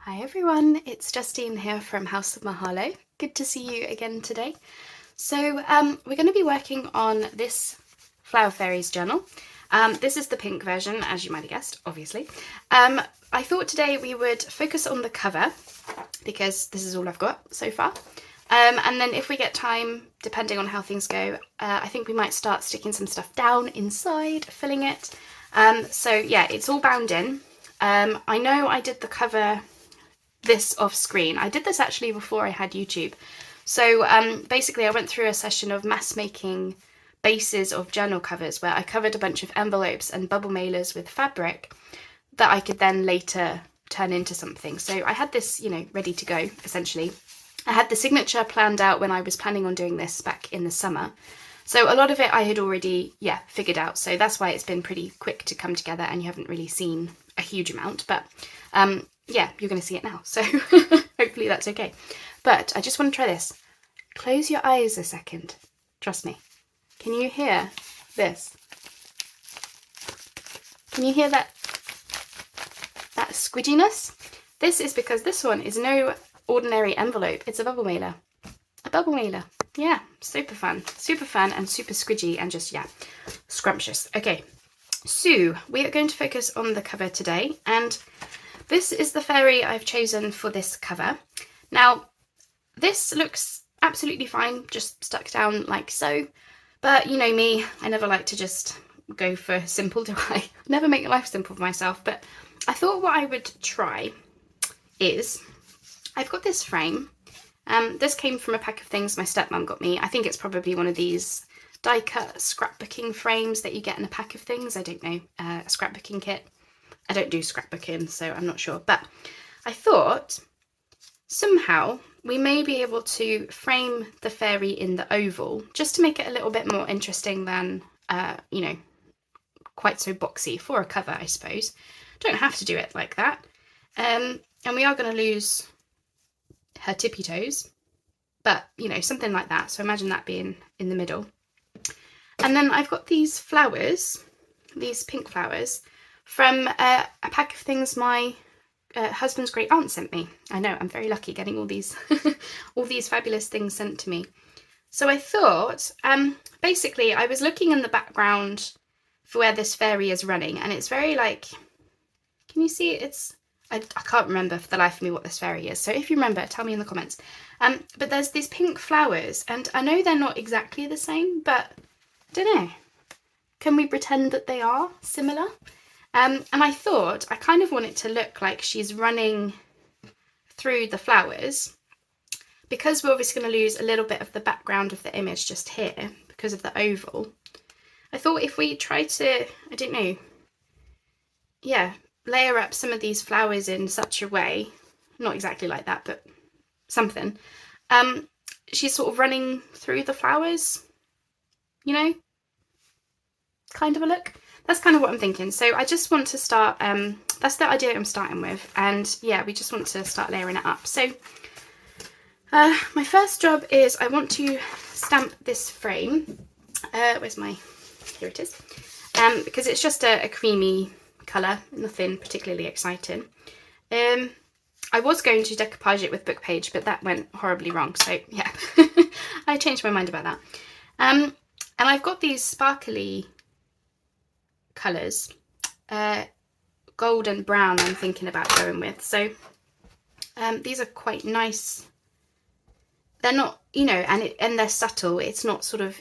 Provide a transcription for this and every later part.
Hi everyone, it's Justine here from House of Mahalo. Good to see you again today. So we're going to be working on this Flower Fairies journal. This is the pink version, as you might have guessed, obviously. I thought today we would focus on the cover because this is all I've got so far. And then if we get time, depending on how things go, I think we might start sticking some stuff down inside, filling it. So yeah, it's all bound in. I know I did the cover this off screen. I did this actually before I had YouTube. So basically I went through a session of mass making bases of journal covers where I covered a bunch of envelopes and bubble mailers with fabric that I could then later turn into something. So I had this, ready to go, essentially. I had the signature planned out when I was planning on doing this back in the summer. So a lot of it I had already, figured out. So that's why it's been pretty quick to come together and you haven't really seen a huge amount. But yeah, you're going to see it now. So hopefully that's okay. But I just want to try this. Close your eyes a second. Trust me. Can you hear this? Can you hear that squidginess? This is because this one is no ordinary envelope. It's a bubble mailer. A bubble mailer. Yeah, super fun and super squidgy and just, scrumptious. Okay, so we are going to focus on the cover today, and this is the fairy I've chosen for this cover. Now, this looks absolutely fine, just stuck down like so, but you know me, I never like to just go for simple, do I? Never make life simple for myself, but I thought what I would try is, I've got this frame. This came from a pack of things my stepmom got me. I think it's probably one of these die-cut scrapbooking frames that you get in a pack of things. I don't know, a scrapbooking kit. I don't do scrapbooking, so I'm not sure. But I thought somehow we may be able to frame the fairy in the oval just to make it a little bit more interesting than, quite so boxy for a cover, I suppose. Don't have to do it like that. And we are going to lose her tippy toes, but something like that. So imagine that being in the middle. And then I've got these flowers, these pink flowers, from a pack of things my husband's great aunt sent me. I know, I'm very lucky getting all these all these fabulous things sent to me. So I thought, basically I was looking in the background for where this fairy is running, and it's very like, can you see it? I can't remember for the life of me what this fairy is, so if you remember, tell me in the comments. But there's these pink flowers, and I know they're not exactly the same, but I don't know. Can we pretend that they are similar? And I thought I kind of want it to look like she's running through the flowers, because we're obviously going to lose a little bit of the background of the image just here because of the oval. I thought if we try to, I don't know, layer up some of these flowers in such a way, not exactly like that, but something, she's sort of running through the flowers, kind of a look. That's kind of what I'm thinking. So I just want to start, that's the idea I'm starting with, and yeah, we just want to start layering it up. So my first job is I want to stamp this frame. Where's my, here it is, because it's just a creamy colour, nothing particularly exciting. I was going to decoupage it with book page, but that went horribly wrong, so yeah, I changed my mind about that. And I've got these sparkly colours, gold and brown I'm thinking about going with. So these are quite nice. They're not, and they're subtle. It's not sort of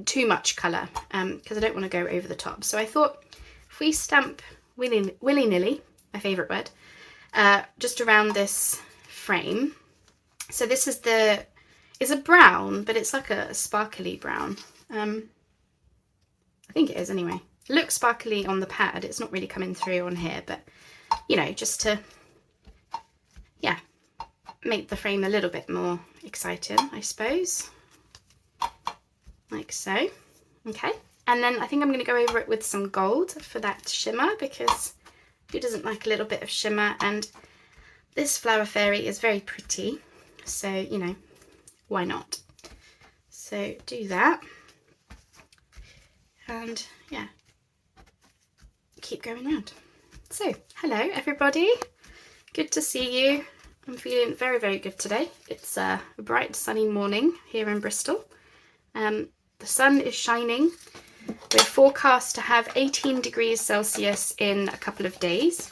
too much colour, because I don't want to go over the top. So I thought if we stamp willy-nilly, my favourite word, just around this frame. So this is it's a brown, but it's like a sparkly brown. I think it is anyway. It looks sparkly on the pad. It's not really coming through on here, but just to, make the frame a little bit more exciting, I suppose. Like so. Okay. And then I think I'm going to go over it with some gold for that shimmer, because who doesn't like a little bit of shimmer? And this flower fairy is very pretty, so why not? So do that, and keep going round. So hello everybody, good to see you. I'm feeling very, very good today. It's a bright sunny morning here in Bristol. The sun is shining. We're forecast to have 18 degrees Celsius in a couple of days,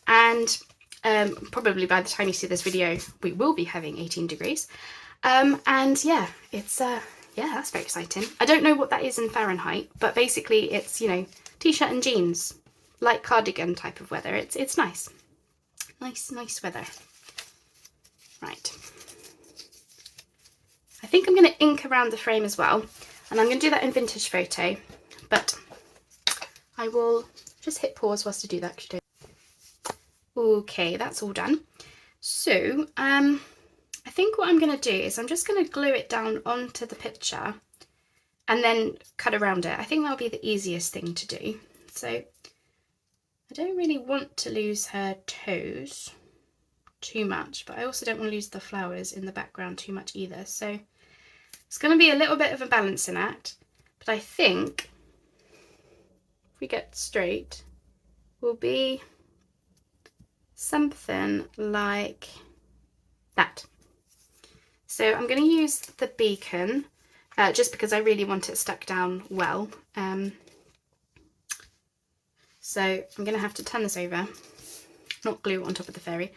and probably by the time you see this video we will be having 18 degrees. And yeah, it's yeah, that's very exciting. I don't know what that is in Fahrenheit, but basically it's, you know, t-shirt and jeans, light cardigan type of weather. It's nice. Nice weather. Right. I think I'm going to ink around the frame as well, and I'm going to do that in Vintage Photo, but I will just hit pause whilst I do that. Okay, that's all done. So, I think what I'm going to do is I'm just going to glue it down onto the picture and then cut around it. I think that'll be the easiest thing to do. So, I don't really want to lose her toes too much, but I also don't want to lose the flowers in the background too much either. So, it's going to be a little bit of a balancing act, but I think if we get straight, will be something like that. So I'm going to use the beacon just because I really want it stuck down well. So I'm going to have to turn this over, not glue it on top of the fairy,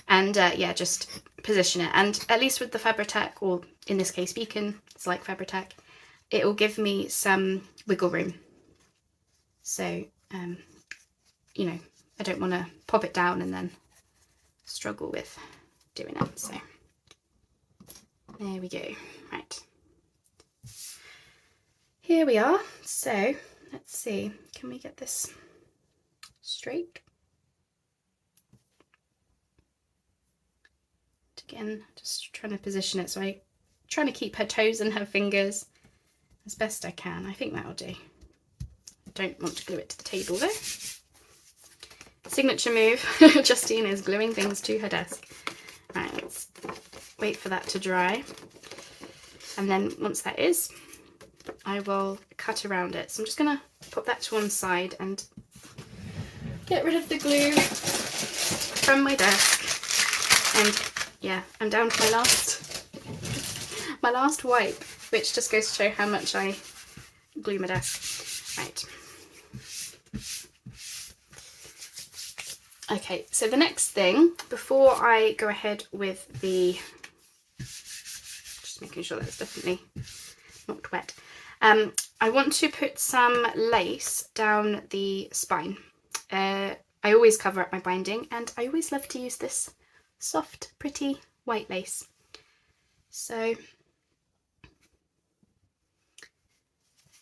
and yeah, just position it. And at least with the Fabri-Tac, or in this case beacon, it's like Fabri-Tac, it will give me some wiggle room. So, you know, I don't want to pop it down and then struggle with doing it. So there we go. Right. Here we are. So let's see, can we get this straight? Again, just trying to position it, so I'm trying to keep her toes and her fingers as best I can. I think that'll do. I don't want to glue it to the table though. Signature move. Justine is gluing things to her desk. Right, let's wait for that to dry. And then once that is, I will cut around it. So I'm just going to put that to one side and get rid of the glue from my desk. And yeah, I'm down to my last wipe, which just goes to show how much I glue my desk. Right. Okay, so the next thing, before I go ahead with the, just making sure that's definitely not wet, I want to put some lace down the spine. I always cover up my binding, and I always love to use this soft, pretty white lace. So I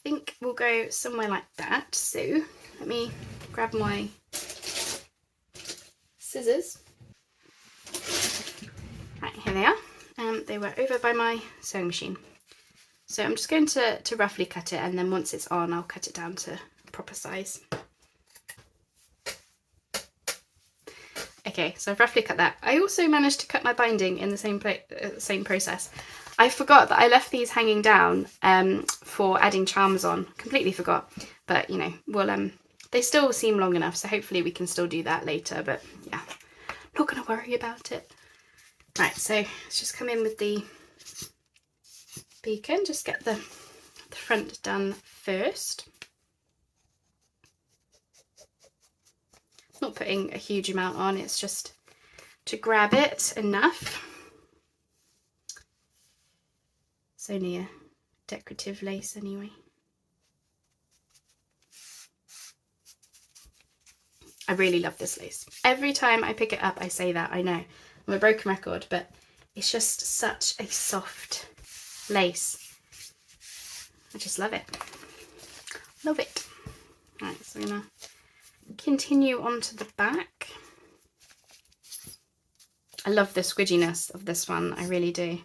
think we'll go somewhere like that. So let me grab my scissors. Right, here they are. They were over by my sewing machine. So I'm just going to roughly cut it, and then once it's on, I'll cut it down to proper size. Okay, so I've roughly cut that. I also managed to cut my binding in the same process. I forgot that I left these hanging down for adding charms on. Completely forgot, but you know, well, they still seem long enough, so hopefully we can still do that later. But yeah, not gonna worry about it. Right, so let's just come in with the beacon. Just get the front done first. Not putting a huge amount on, it's just to grab it enough. It's only a decorative lace anyway. I really love this lace. Every time I pick it up I say that, I know. I'm a broken record, but it's just such a soft lace. I just love it. Love it. Right, so I'm gonna continue onto the back. I love the squidginess of this one, I really do.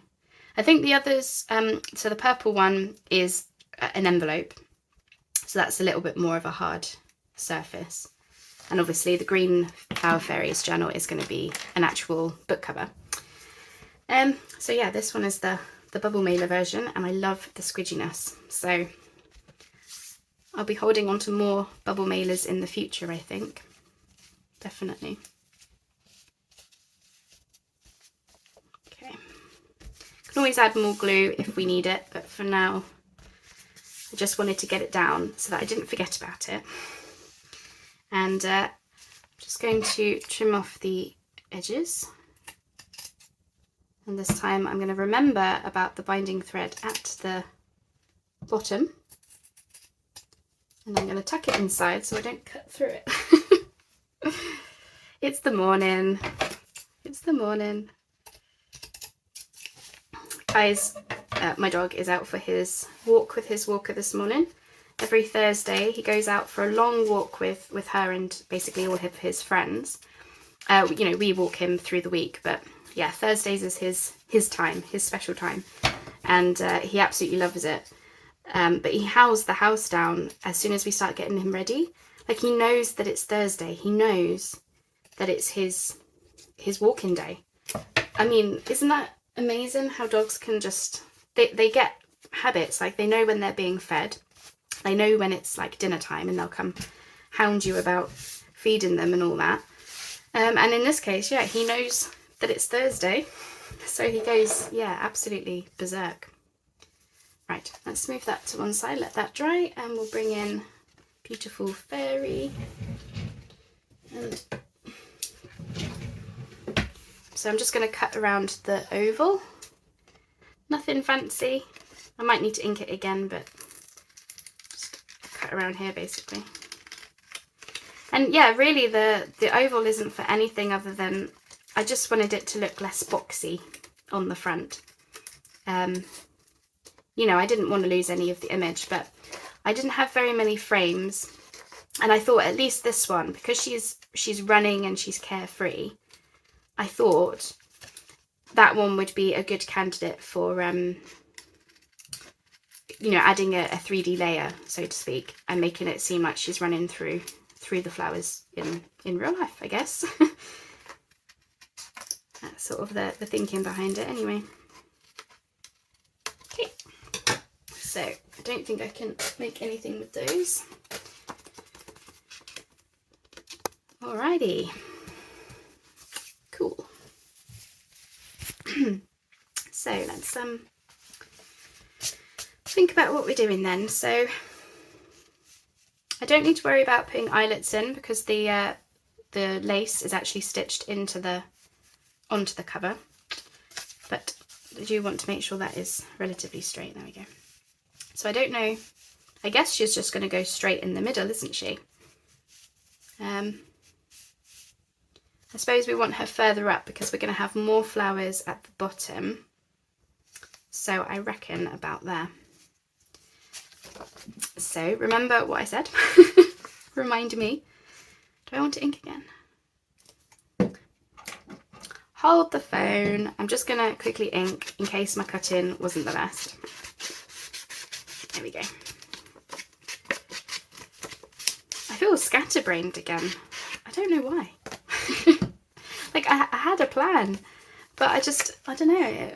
I think the others, so the purple one is an envelope, so that's a little bit more of a hard surface. And obviously the green Flower Fairies journal is going to be an actual book cover. So yeah, this one is the bubble mailer version, and I love the squidginess. So I'll be holding on to more bubble mailers in the future, I think. Definitely. can always add more glue if we need it, but for now I just wanted to get it down so that I didn't forget about it. And I'm just going to trim off the edges. And this time I'm going to remember about the binding thread at the bottom. And I'm going to tuck it inside so I don't cut through it. It's the morning. It's the morning. Guys, my dog is out for his walk with his walker this morning. Every Thursday he goes out for a long walk with her and basically all of his friends. You know, we walk him through the week, but yeah, Thursdays is his time, his special time, and he absolutely loves it. But he howls the house down as soon as we start getting him ready. Like, he knows that it's Thursday. He knows that it's his walking day. I mean, isn't that amazing how dogs can just, they get habits. Like, they know when they're being fed. They know when it's like dinner time, and they'll come hound you about feeding them and all that. And in this case, yeah, he knows that it's Thursday, so he goes, yeah, absolutely berserk. Right, let's move that to one side, let that dry, and we'll bring in beautiful fairy. And so I'm just going to cut around the oval. Nothing fancy. I might need to ink it again, but just cut around here basically. And yeah, really the oval isn't for anything other than I just wanted it to look less boxy on the front. You know, I didn't want to lose any of the image, but I didn't have very many frames, and I thought at least this one, because she's running and she's carefree, I thought that one would be a good candidate for you know, adding a 3D layer, so to speak, and making it seem like she's running through the flowers in real life, I guess. That's sort of the thinking behind it anyway. Okay, so I don't think I can make anything with those. Alrighty, cool. So let's think about what we're doing then. So I don't need to worry about putting eyelets in because the lace is actually stitched onto the cover, but I do want to make sure that is relatively straight. There we go. So I don't know, I guess she's just going to go straight in the middle, isn't she? I suppose we want her further up because we're going to have more flowers at the bottom, so I reckon about there. So remember what I said. Remind me. Do I want to ink again? Hold the phone. I'm just going to quickly ink in case my cut-in wasn't the best. There we go. I feel scatterbrained again. I don't know why. Like, I had a plan, but I don't know.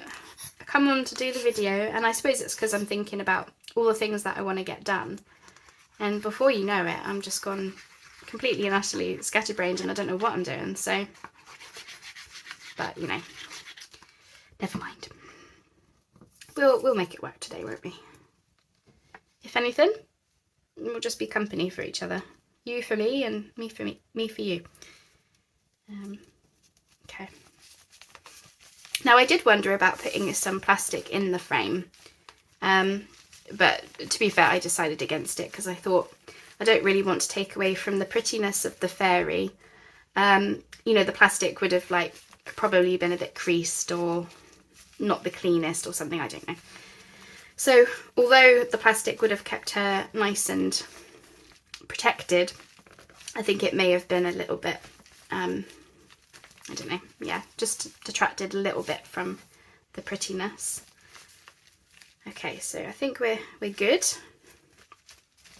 I come on to do the video, and I suppose it's because I'm thinking about all the things that I want to get done. And before you know it, I'm just gone completely and utterly scatterbrained, and I don't know what I'm doing. So, but you know, never mind. We'll make it work today, won't we? If anything, we'll just be company for each other. You for me, and me for you. Okay. Now I did wonder about putting some plastic in the frame, but to be fair, I decided against it because I thought I don't really want to take away from the prettiness of the fairy. You know, the plastic would have like probably been a bit creased or not the cleanest or something, I don't know. So although the plastic would have kept her nice and protected, I think it may have been a little bit, I don't know, yeah, just detracted a little bit from the prettiness. Okay, so I think we're good.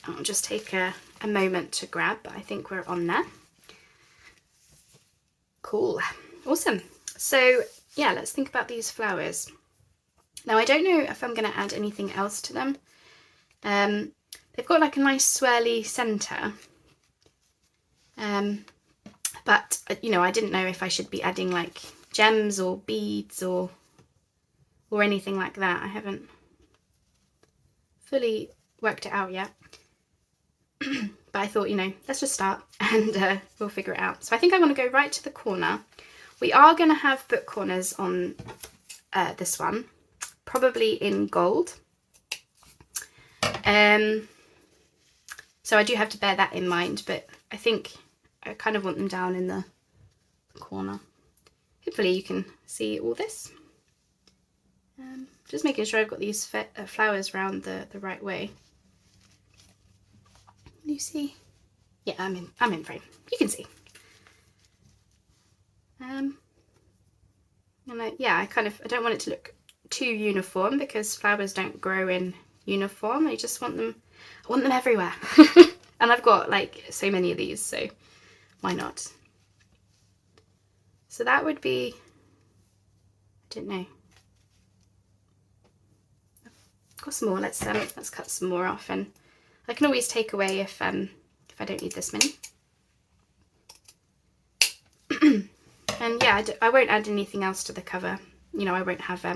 I'll just take a moment to grab, but I think we're on there. Cool, awesome. So yeah, let's think about these flowers. Now I don't know if I'm going to add anything else to them. They've got like a nice swirly centre. But, you know, I didn't know if I should be adding like gems or beads or or anything like that. I haven't fully worked it out yet. But I thought, you know, let's just start and we'll figure it out. So I think I want to go right to the corner. We are going to have book corners on this one, probably in gold. So I do have to bear that in mind, but I think I kind of want them down in the corner. Hopefully you can see all this. Just making sure I've got these flowers round the right way. Can you see? Yeah, I'm in frame. You can see. And I don't want it to look too uniform, because flowers don't grow in uniform. I want them everywhere. And I've got like so many of these, so why not? So that would be, I don't know. I've got some more. Let's cut some more off, and I can always take away if I don't need this many. And yeah, I won't add anything else to the cover. You know, I won't have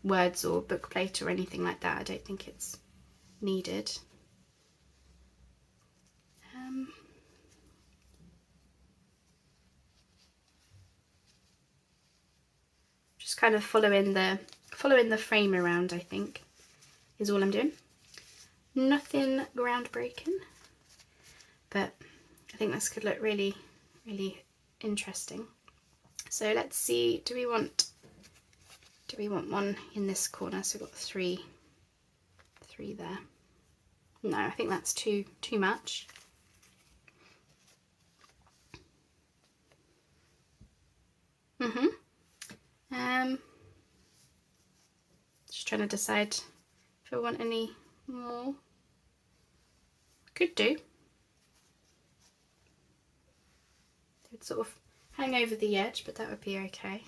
words or book plate or anything like that. I don't think it's needed. Just kind of following the frame around, I think, is all I'm doing. Nothing groundbreaking, but I think this could look really, really interesting. So let's see, do we want one in this corner? So we've got three there. No, I think that's too much. Just trying to decide if I want any more. Could do. It would sort of hang over the edge, but that would be okay.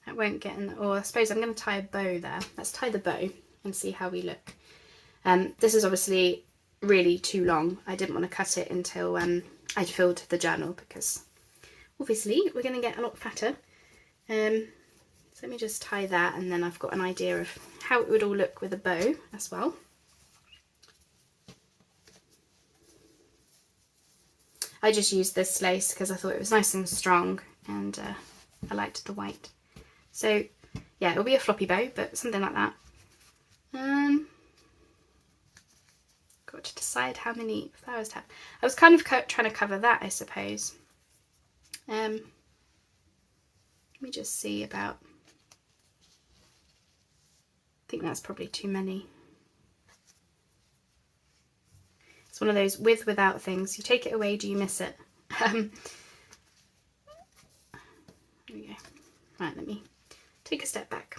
That won't get in, or I suppose I'm going to tie a bow there. Let's tie the bow and see how we look. This is obviously really too long. I didn't want to cut it until I'd filled the journal, because obviously we're going to get a lot fatter. So let me just tie that, and then I've got an idea of how it would all look with a bow as well. I just used this lace because I thought it was nice and strong, and I liked the white. So yeah, it'll be a floppy bow, but something like that. Got to decide how many flowers to have. I was kind of trying to cover that, I suppose. Let me just see about, I think that's probably too many. It's one of those with without things. You take it away, do you miss it? There we go. Right, let me take a step back.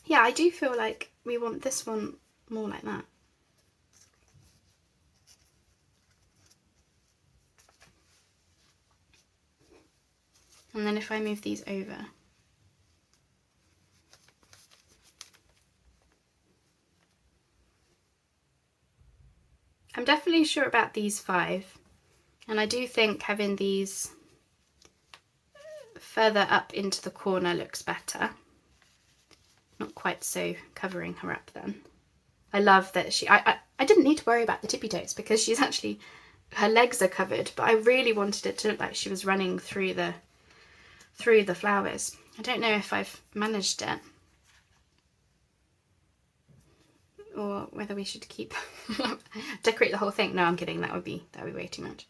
Yeah, I do feel like we want this one more like that. And then if I move these over, I'm definitely sure about these 5, and I do think having these further up into the corner looks better. Not quite so covering her up then. I love that I didn't need to worry about the tippy toes, because she's actually, her legs are covered, but I really wanted it to look like she was running through the flowers. I don't know if I've managed it, or whether we should keep decorate the whole thing. No, I'm kidding. That would be way too much.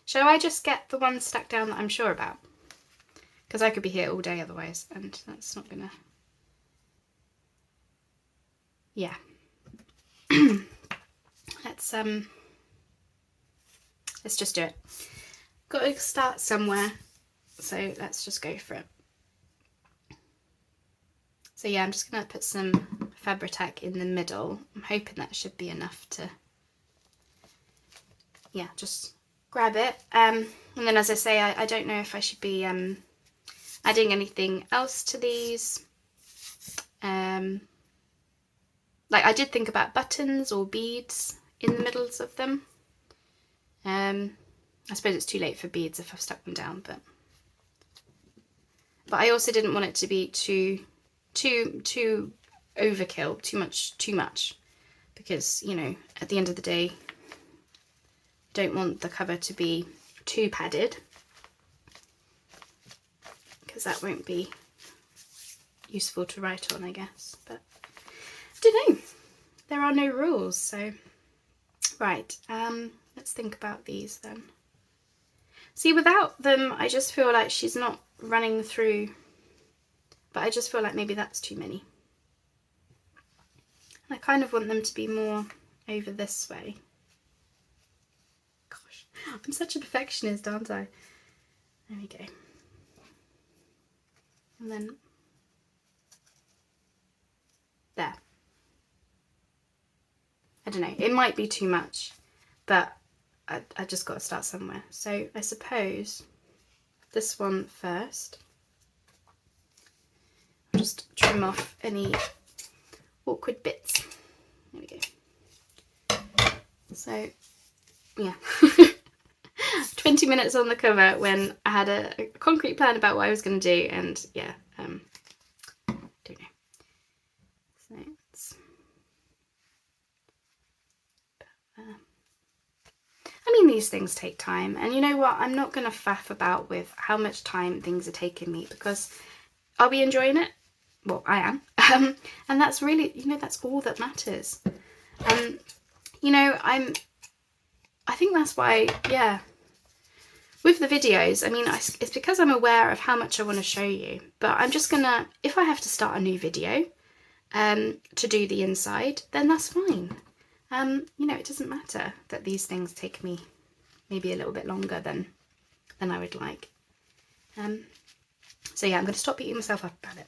Shall I just get the one stuck down that I'm sure about? Because I could be here all day otherwise, and that's not gonna. Yeah. Let's just do it. Got to start somewhere, so let's just go for it. So yeah, I'm just gonna put some Fabri-Tac in the middle. I'm hoping that should be enough to, yeah, just grab it. And then, as I say, I don't know if I should be adding anything else to these. Like, I did think about buttons or beads in the middles of them. I suppose it's too late for beads if I've stuck them down, but I also didn't want it to be too overkill, too much, because, you know, at the end of the day, don't want the cover to be too padded, because that won't be useful to write on, I guess. But I don't know, there are no rules. So right, let's think about these then. See, without them I just feel like she's not running through, but I just feel like maybe that's too many. I kind of want them to be more over this way. Gosh, I'm such a perfectionist, aren't I? There we go. And then there. I don't know, it might be too much, but I just got to start somewhere. So I suppose this one first. I'll just trim off any awkward bits. There we go. So yeah, 20 minutes on the cover when I had a concrete plan about what I was going to do, and yeah, don't know. So it's, I mean, these things take time, and you know what, I'm not going to faff about with how much time things are taking me, because are we enjoying it? Well, I am. And that's really, you know, that's all that matters. You know, I think that's why, yeah, with the videos, I mean, it's because I'm aware of how much I want to show you, but I'm just gonna, if I have to start a new video to do the inside, then that's fine. You know, it doesn't matter that these things take me maybe a little bit longer than I would like. So yeah, I'm going to stop beating myself up about it.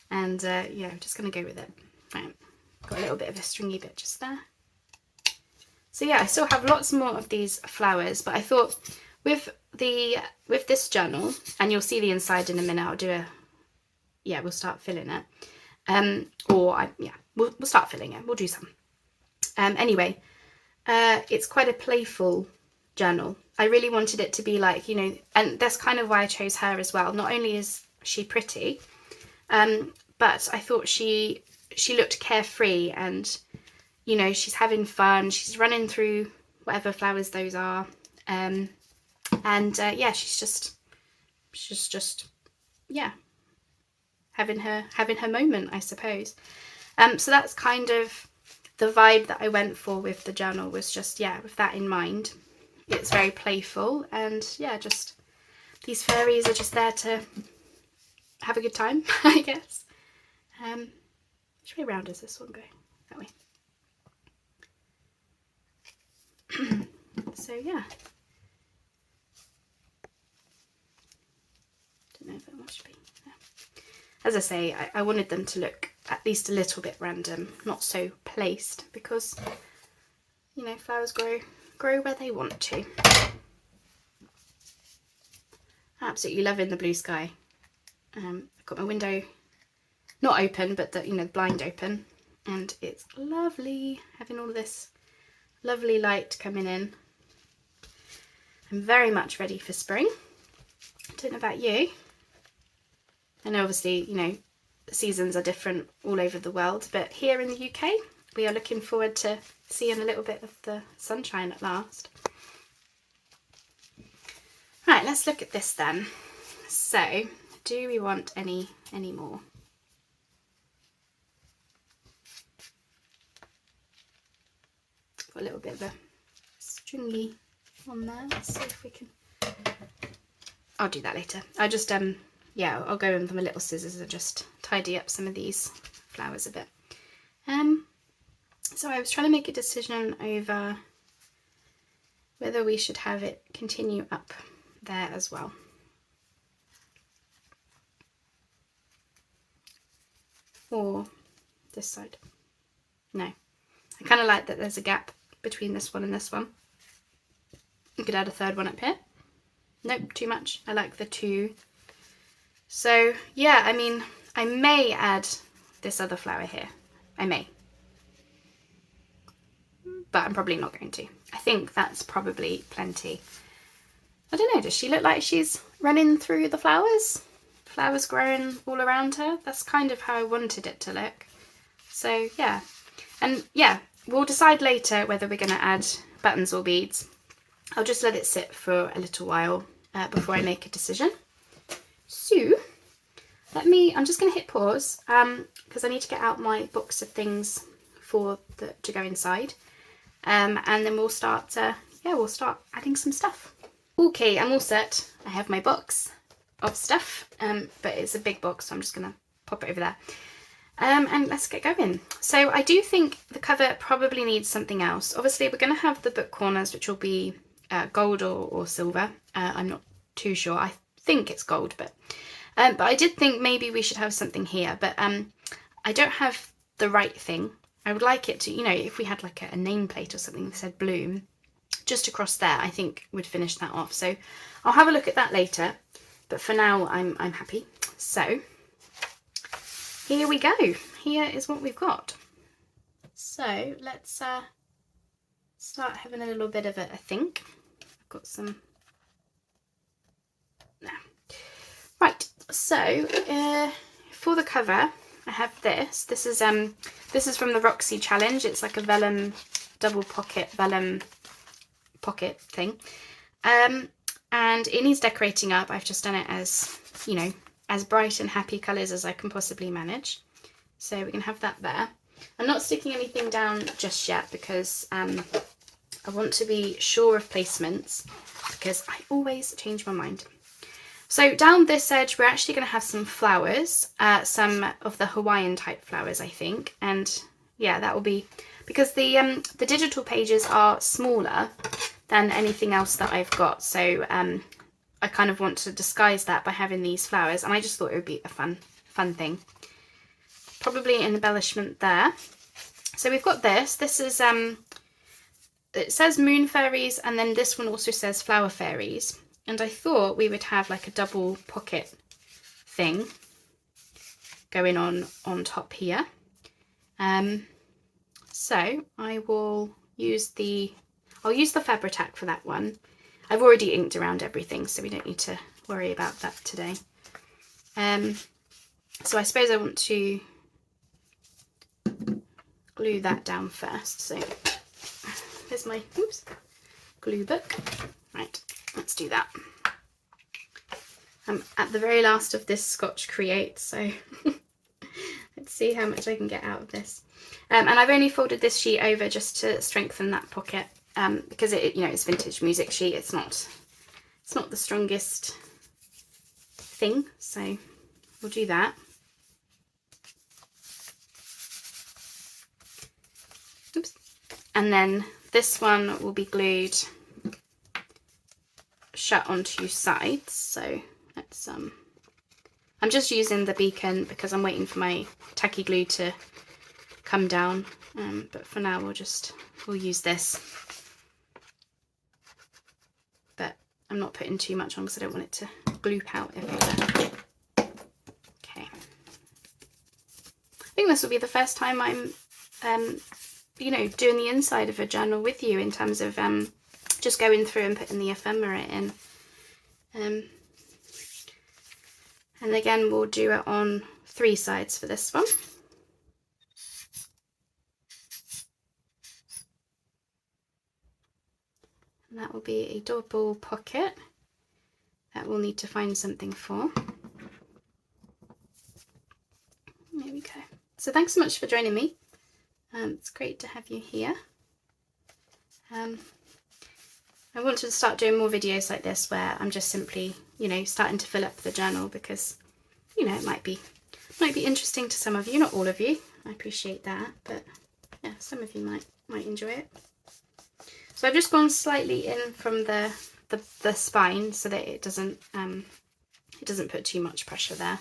And yeah, I'm just going to go with it. Right, got a little bit of a stringy bit just there. So yeah, I still have lots more of these flowers, but I thought with this journal, and you'll see the inside in a minute, I'll do a, yeah, we'll start filling it. Yeah, we'll start filling it. We'll do some. Anyway, it's quite a playful journal. I really wanted it to be like, you know, and that's kind of why I chose her as well. Not only is she pretty, but I thought she looked carefree, and you know, she's having fun. She's running through whatever flowers those are, and yeah, she's just yeah, having her moment, I suppose. So that's kind of the vibe that I went for with the journal, was just, yeah, with that in mind. It's very playful, and yeah, just these fairies are just there to have a good time, I guess. Which way round does this one go? That way. So yeah. Don't know if that must be. Yeah. As I say, I wanted them to look at least a little bit random, not so placed, because, you know, flowers grow where they want to. Absolutely loving the blue sky. I've got my window not open, but the, you know, the blind open, and it's lovely having all this lovely light coming in. I'm very much ready for spring. I don't know about you. I know obviously, you know, the seasons are different all over the world, but here in the UK, we are looking forward to seeing a little bit of the sunshine at last. Right, let's look at this then. So, do we want any more? Got a little bit of a stringy on there. Let's see if we can. I'll do that later. I just yeah, I'll go in with my little scissors and just tidy up some of these flowers a bit. So I was trying to make a decision over whether we should have it continue up there as well. Or this side. No. I kind of like that there's a gap between this one and this one. You could add a third one up here. Nope, too much. I like the two. So yeah, I mean, I may add this other flower here. I may. but I'm probably not going to. I think that's probably plenty. I don't know, does she look like she's running through the flowers? Flowers growing all around her? That's kind of how I wanted it to look. So yeah, and yeah, we'll decide later whether we're going to add buttons or beads. I'll just let it sit for a little while before I make a decision. So I'm just going to hit pause because I need to get out my box of things to go inside, and then we'll start adding some stuff. Okay, I'm all set. I have my box of stuff, but it's a big box, so I'm just going to pop it over there. And let's get going. So I do think the cover probably needs something else. Obviously, we're going to have the book corners, which will be gold or silver. I'm not too sure. I think it's gold, but I did think maybe we should have something here. But I don't have the right thing. I would like it to, you know, if we had like a nameplate or something that said Bloom, just across there, I think would finish that off. So I'll have a look at that later. But for now, I'm happy. So here we go. Here is what we've got. So let's start having a little bit of a think. I've got some. No. Right. So for the cover, I have this. This is from the Roxy challenge. It's like a vellum double pocket vellum pocket thing. And it needs decorating up. I've just done it as, you know, as bright and happy colours as I can possibly manage. So we can have that there. I'm not sticking anything down just yet because I want to be sure of placements because I always change my mind. So down this edge, we're actually going to have some flowers, some of the Hawaiian type flowers, I think. And yeah, that will be, because the digital pages are smaller than anything else that I've got. So I kind of want to disguise that by having these flowers. And I just thought it would be a fun thing. Probably an embellishment there. So we've got this. This is, it says moon fairies, and then this one also says flower fairies. And I thought we would have like a double pocket thing going on top here. So I will use I'll use the Fabri-Tac for that one. I've already inked around everything, so we don't need to worry about that today. So I suppose I want to glue that down first. So there's my glue book. Right, let's do that. I'm at the very last of this Scotch Create, so let's see how much I can get out of this. And I've only folded this sheet over just to strengthen that pocket, because it's vintage music sheet. It's not the strongest thing, so we'll do that. Oops. And then this one will be glued shut on two sides. So let's I'm just using the beacon because I'm waiting for my tacky glue to come down, but for now we'll use this, but I'm not putting too much on because I don't want it to gloop out everywhere. Okay, I think this will be the first time I'm doing the inside of a journal with you, in terms of just going through and putting the ephemera in. And again, we'll do it on 3 sides for this one. And that will be a double pocket that we'll need to find something for. There we go. So thanks so much for joining me. It's great to have you here. I want to start doing more videos like this where I'm just simply, starting to fill up the journal, because, it might be interesting to some of you, not all of you. I appreciate that, but yeah, some of you might enjoy it. So I've just gone slightly in from the spine so that it doesn't put too much pressure there.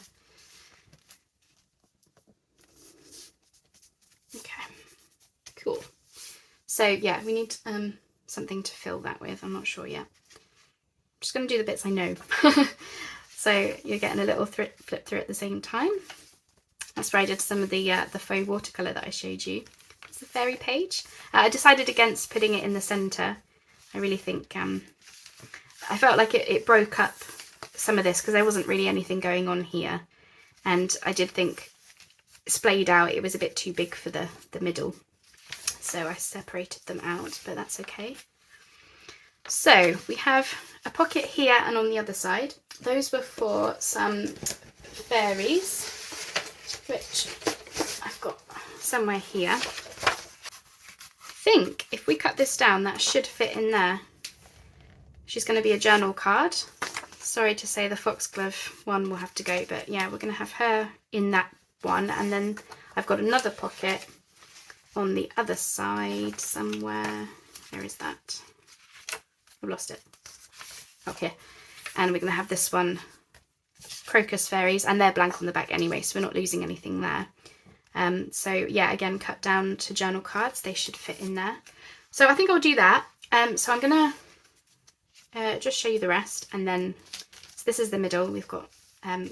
Okay, cool. So yeah, we need something to fill that with. I'm not sure yet. I'm just going to do the bits I know. So you're getting a little flip through at the same time. That's where I did some of the faux watercolour that I showed you. as a fairy page. I decided against putting it in the centre. I really think I felt like it broke up some of this because there wasn't really anything going on here, and I did think splayed out it was a bit too big for the middle, so I separated them out, but that's okay. So we have a pocket here and on the other side. Those were for some fairies, which I've got somewhere here. I think if we cut this down, that should fit in there. She's going to be a journal card. Sorry to say the foxglove one will have to go, but yeah, we're going to have her in that one. And then I've got another pocket on the other side somewhere. Where is that? I've lost it. Okay. And we're going to have this one, crocus fairies, and they're blank on the back anyway, so we're not losing anything there. So yeah, again, cut down to journal cards. They should fit in there. So I think I'll do that. So I'm going to just show you the rest, and then so this is the middle. We've got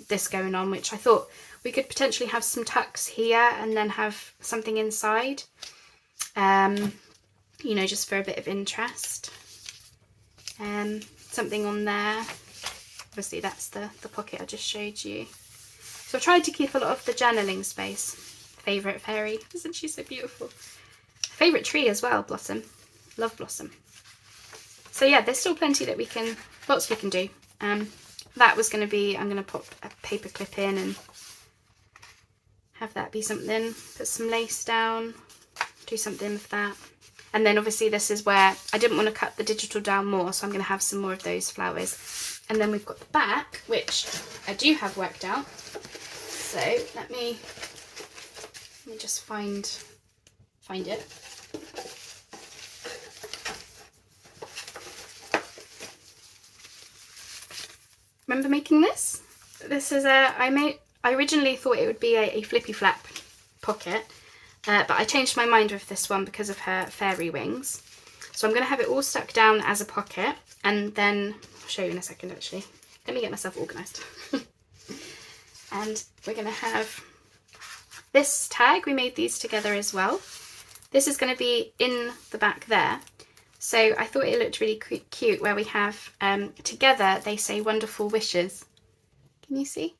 this going on, which I thought we could potentially have some tucks here and then have something inside, you know, just for a bit of interest. Something on there. Obviously that's the pocket I just showed you. So I've tried to keep a lot of the journaling space. Favourite fairy, isn't she so beautiful? Favourite tree as well, Blossom. Love Blossom. So yeah, there's still plenty that lots we can do. That was going to be, I'm going to pop a paper clip in and have that be something. Put some lace down, do something with that. And then obviously this is where I didn't want to cut the digital down more, so I'm going to have some more of those flowers. And then we've got the back, which I do have worked out. So let me just find it. Remember making this? This is I originally thought it would be a flippy flap pocket. But I changed my mind with this one because of her fairy wings. So I'm going to have it all stuck down as a pocket, and then I'll show you in a second actually. Let me get myself organised. And we're going to have this tag. We made these together as well. This is going to be in the back there. So I thought it looked really cute where we have together they say wonderful wishes. Can you see?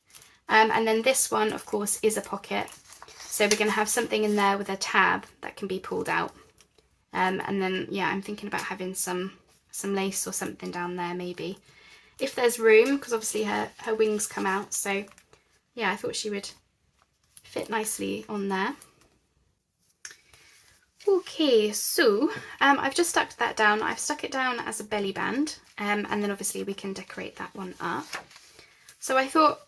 And then this one of course is a pocket. So we're going to have something in there with a tab that can be pulled out. And then, yeah, I'm thinking about having some lace or something down there maybe. If there's room, because obviously her wings come out. So, yeah, I thought she would fit nicely on there. Okay, so I've just stuck that down. I've stuck it down as a belly band. And then obviously we can decorate that one up. So I thought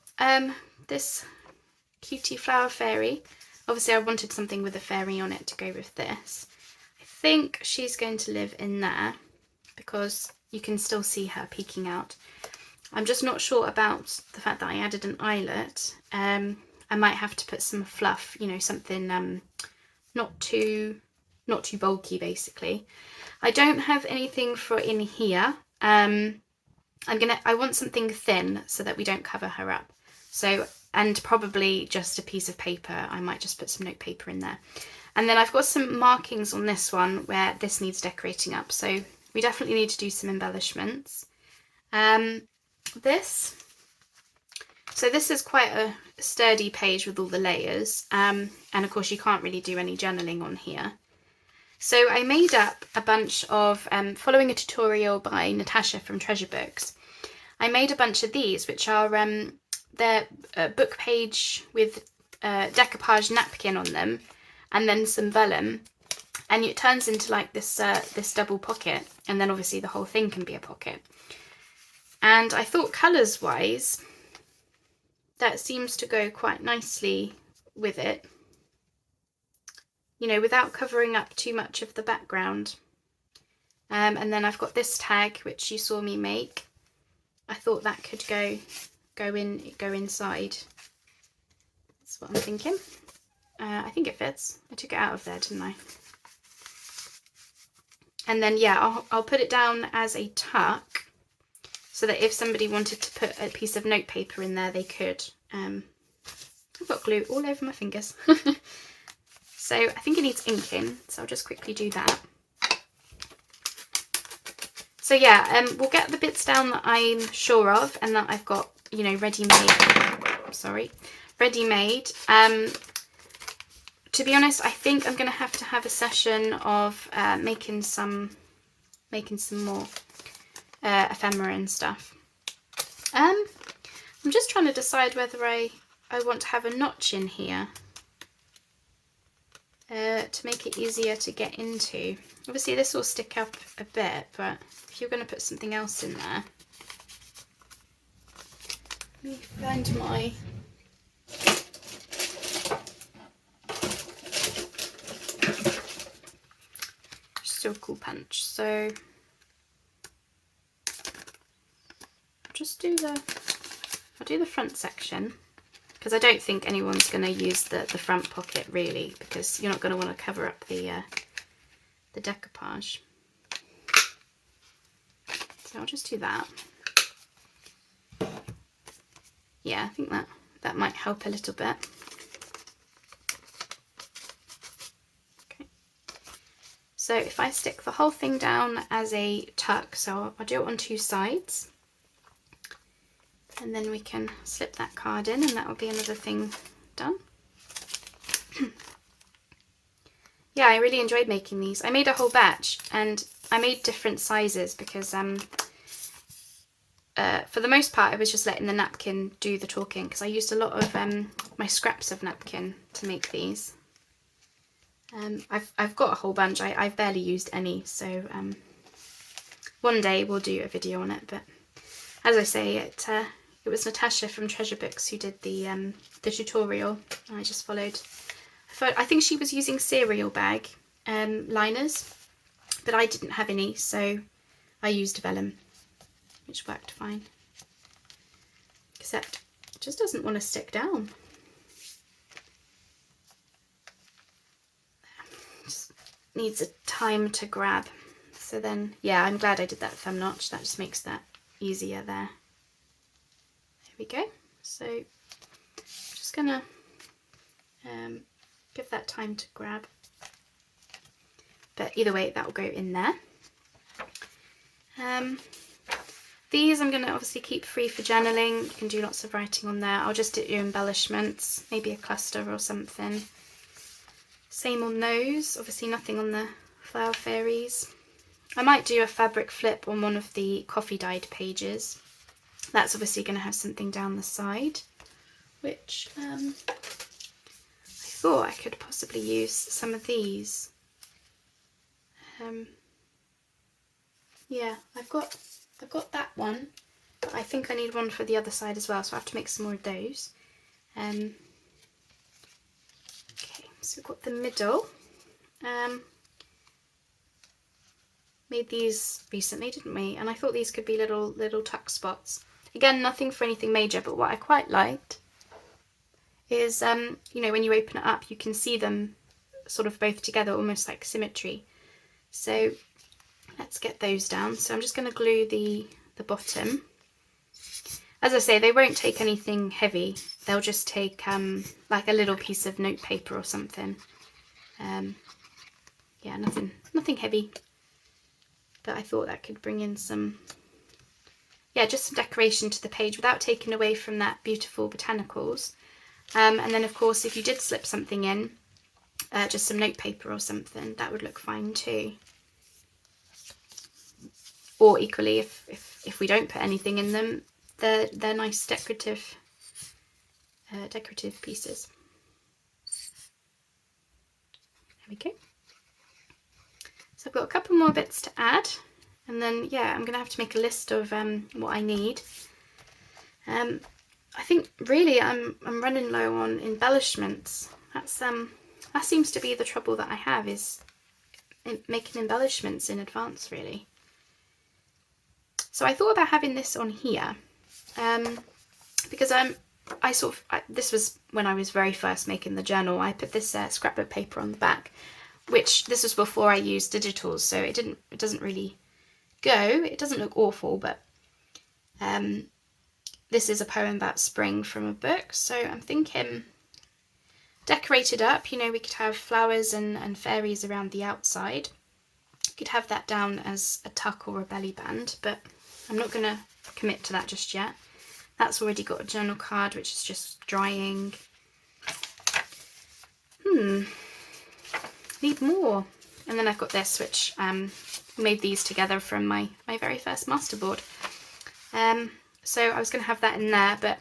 this cutie flower fairy, obviously I wanted something with a fairy on it to go with this. I think she's going to live in there because you can still see her peeking out. I'm just not sure about the fact that I added an eyelet. I might have to put some fluff, you know, something not too bulky basically. I don't have anything for in here. I want something thin so that we don't cover her up. So, and probably just a piece of paper. I might just put some note paper in there. And then I've got some markings on this one where this needs decorating up. So we definitely need to do some embellishments. So this is quite a sturdy page with all the layers. And of course you can't really do any journaling on here. So I made up a bunch of, following a tutorial by Natasha from Treasure Books, I made a bunch of these, which are they're a book page with decoupage napkin on them, and then some vellum, and it turns into like this this double pocket, and then obviously the whole thing can be a pocket. And I thought colours wise, that seems to go quite nicely with it, you know, without covering up too much of the background. And then I've got this tag which you saw me make. I thought that could go inside. That's what I'm thinking. I think it fits. I took it out of there, didn't I? And then yeah, I'll put it down as a tuck so that if somebody wanted to put a piece of note paper in there, they could. I've got glue all over my fingers. So I think it needs inking, so I'll just quickly do that. So yeah, we'll get the bits down that I'm sure of and that I've got, you know, ready-made. Sorry, ready-made. To be honest, I think I'm going to have a session of making some more ephemera and stuff. I'm just trying to decide whether I want to have a notch in here to make it easier to get into. Obviously this will stick up a bit, but if you're going to put something else in there, let me find my circle punch. So I'll do the front section, because I don't think anyone's going to use the front pocket really, because you're not going to want to cover up the decoupage. So I'll just do that. Yeah, I think that might help a little bit. Okay. So if I stick the whole thing down as a tuck, so I'll do it on 2 sides. And then we can slip that card in, and that will be another thing done. Yeah, I really enjoyed making these. I made a whole batch, and I made different sizes because for the most part I was just letting the napkin do the talking, because I used a lot of my scraps of napkin to make these. I've got a whole bunch. I've barely used any, so one day we'll do a video on it. But as I say, it was Natasha from Treasure Books who did the tutorial. I just followed. I think she was using cereal bag liners, but I didn't have any, so I used vellum, which worked fine. Except it just doesn't want to stick down. Just needs a time to grab. So then, yeah, I'm glad I did that thumb notch. That just makes that easier there. There we go. So I'm just gonna give that time to grab. But either way, that will go in there. These I'm going to obviously keep free for journaling. You can do lots of writing on there. I'll just do your embellishments, maybe a cluster or something. Same on those, obviously nothing on the flower fairies. I might do a fabric flip on one of the coffee dyed pages. That's obviously going to have something down the side, which I thought I could possibly use some of these. Yeah, I've got that one, but I think I need one for the other side as well, so I have to make some more of those. Okay, so we've got the middle. Made these recently, didn't we? And I thought these could be little tuck spots. Again, nothing for anything major, but what I quite liked is, you know, when you open it up, you can see them sort of both together, almost like symmetry. So let's get those down. So I'm just going to glue the bottom. As I say, they won't take anything heavy. They'll just take like a little piece of note paper or something. Yeah, nothing heavy. But I thought that could bring in some, yeah, just some decoration to the page without taking away from that beautiful botanicals. And then of course, if you did slip something in, just some note paper or something, that would look fine too. Or equally, if we don't put anything in them, they're nice decorative pieces. There we go. So I've got a couple more bits to add, and then yeah, I'm gonna have to make a list of what I need. I think really I'm running low on embellishments. That seems to be the trouble that I have, is making embellishments in advance really. So I thought about having this on here, because this was when I was very first making the journal. I put this scrapbook paper on the back, which this was before I used digitals, so it doesn't really go. It doesn't look awful, but this is a poem about spring from a book. So I'm thinking decorated up. You know, we could have flowers and fairies around the outside. You could have that down as a tuck or a belly band, but I'm not going to commit to that just yet. That's already got a journal card, which is just drying. Need more. And then I've got this, which made these together from my very first masterboard. So I was going to have that in there, but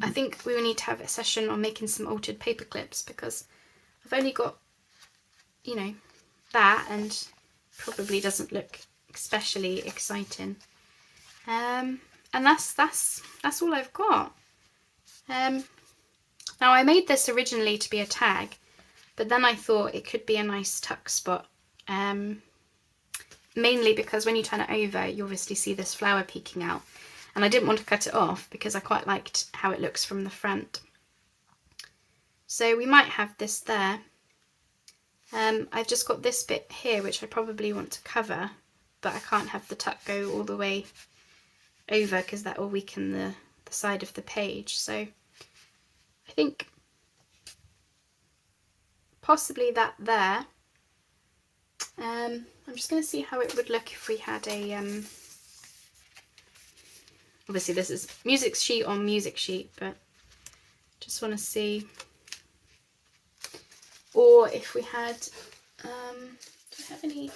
I think we will need to have a session on making some altered paper clips, because I've only got, you know, that, and probably doesn't look especially exciting. And that's all I've got. Now I made this originally to be a tag, but then I thought it could be a nice tuck spot. Mainly because when you turn it over, you obviously see this flower peeking out. And I didn't want to cut it off because I quite liked how it looks from the front. So we might have this there. I've just got this bit here, which I probably want to cover, but I can't have the tuck go all the way over because that will weaken the side of the page. So I think possibly that there. I'm just going to see how it would look if we had a, obviously this is music sheet on music sheet, but just want to see, or if we had, do I have any,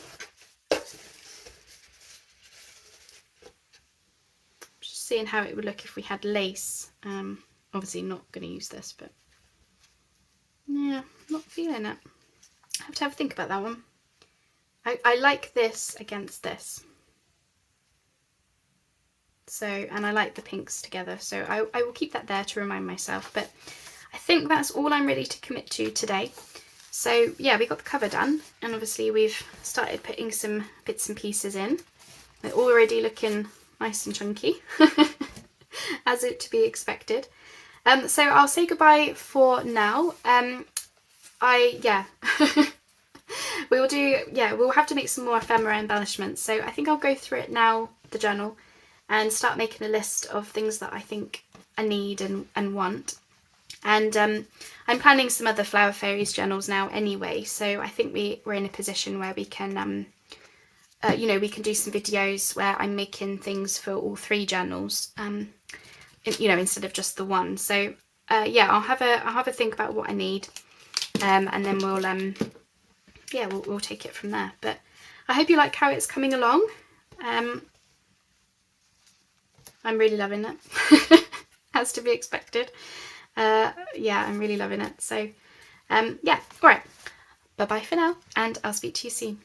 just seeing how it would look if we had lace. Obviously not going to use this, but yeah, not feeling it. I have to have a think about that one. I like this against this. So, and I like the pinks together, so I will keep that there to remind myself. But I think that's all I'm ready to commit to today. So yeah, we got the cover done, and obviously we've started putting some bits and pieces in. They're already looking nice and chunky, as it to be expected. So I'll say goodbye for now. We will do, we'll have to make some more ephemera embellishments. So I think I'll go through it now, the journal, and start making a list of things that I think I need and want. And I'm planning some other Flower Fairies journals now anyway, so I think we're in a position where we can, we can do some videos where I'm making things for all 3 journals, instead of just the one. So I'll have a think about what I need, and then we'll take it from there. But I hope you like how it's coming along. I'm really loving it, as to be expected. I'm really loving it. So, all right. Bye-bye for now, and I'll speak to you soon.